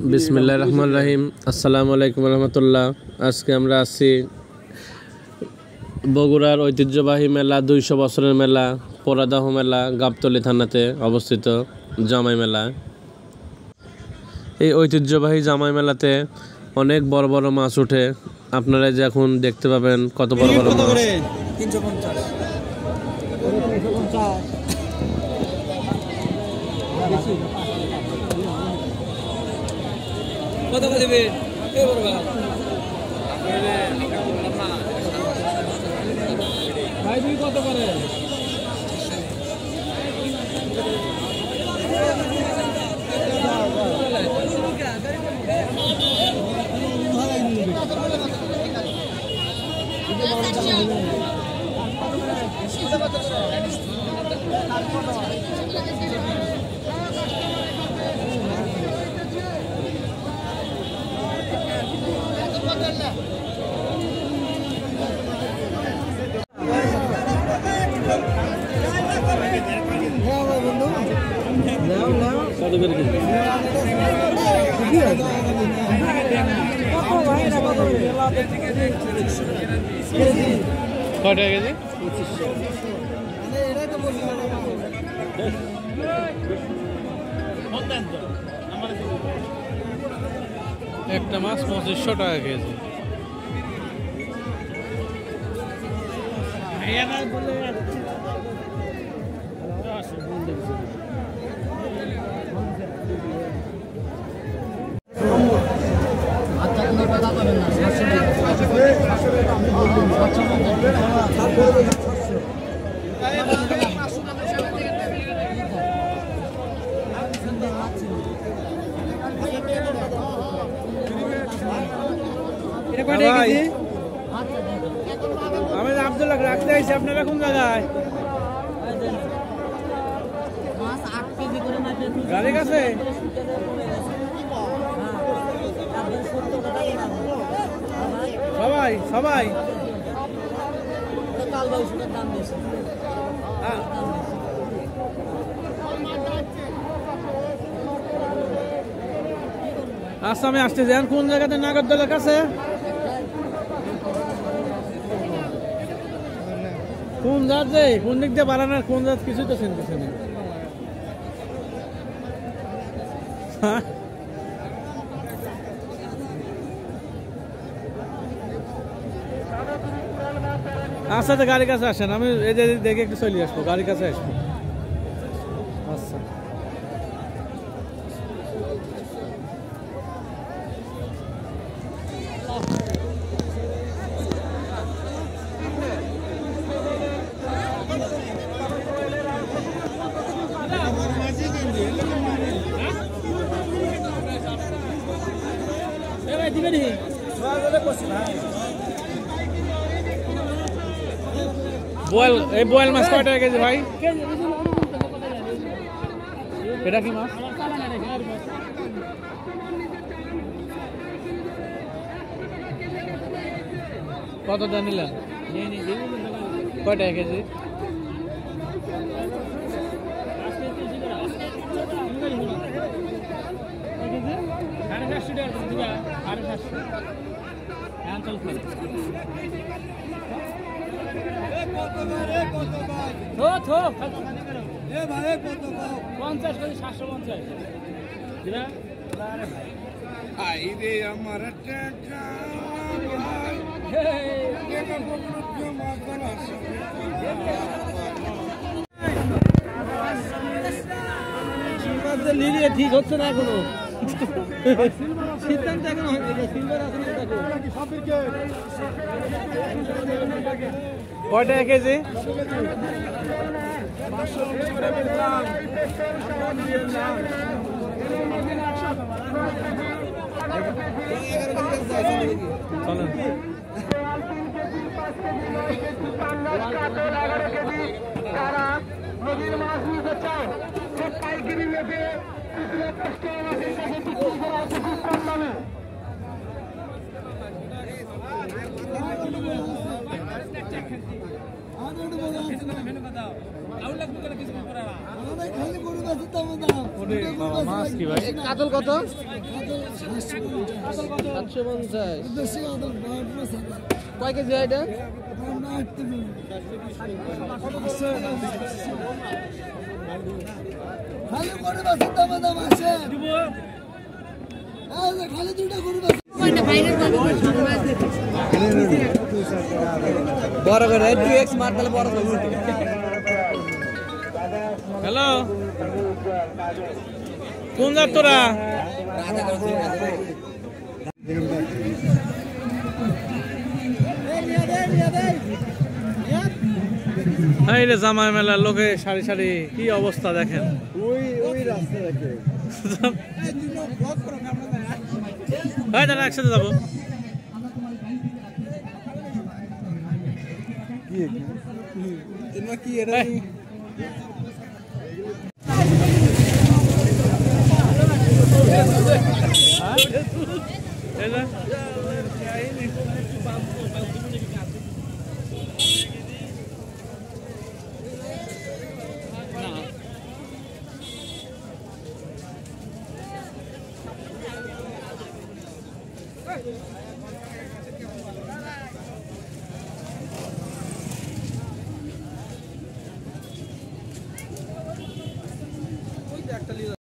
বিসমিল্লাহির রহমানির রহিম। আসসালামু আলাইকুম রহমতুল্লাহ। আজকে আমরা আছি বগুড়ার ঐতিহ্যবাহী মেলা, 200 বছরের মেলা, পোড়াদাহ মেলা, গাবতলী থানাতে অবস্থিত জামাই মেলা। এই ঐতিহ্যবাহী জামাই মেলাতে অনেক বড় বড় মাছ ওঠে। আপনারা যে এখন দেখতে পাবেন কত বড় বড় মাছ। 350 কত করে দেবে? এ বড় ভাই তুই কত করে? একটা মাছ 2500 টাকা কেজি। আমি আব্দুল্লাহ রাখতে আইছি, আপনারা কোন জায়গায়? গাড়ি কাছে সবাই সবাই আচ্ছা, আমি আসতেছি। কোন জায়গাতে? নাগরদোলার কাছে। কোন জাত যে কোন দিক দিয়ে বাড়ানোর কোন জাত কিছুই তো চিনতেছে না। আচ্ছা, তো গাড়ির কাছে আসেন, আমি এই যে দেখে একটু চলে আসবো, গাড়ির কাছে আসবো। আচ্ছা, বোয়াল মাছ কয় টাকা কেজি ভাই? এটা কি মাছ? কত দাম নিলেন? কয় টাকা কেজি? ঠিক হচ্ছে না এখনো, সিদ্ধান্ত এখনো কয় টাকা কেজি? নদীর মাছ নিতে চায় পাইকারি রেটে মাছ কি ভাই? কাতল কত? 750। কয় কেজি হয় এটা? খালি করে বাসের দাম দাম আছে খালি দুইটা গরু বাস বড় করে 2x মার তাহলে বড় হবে। হ্যালো, কোন জাত তোরা? এই রে জামাই মেলার লোকে সারি সারি কি অবস্থা দেখেন। হ্যাঁ দাদা একসাথে যাবো।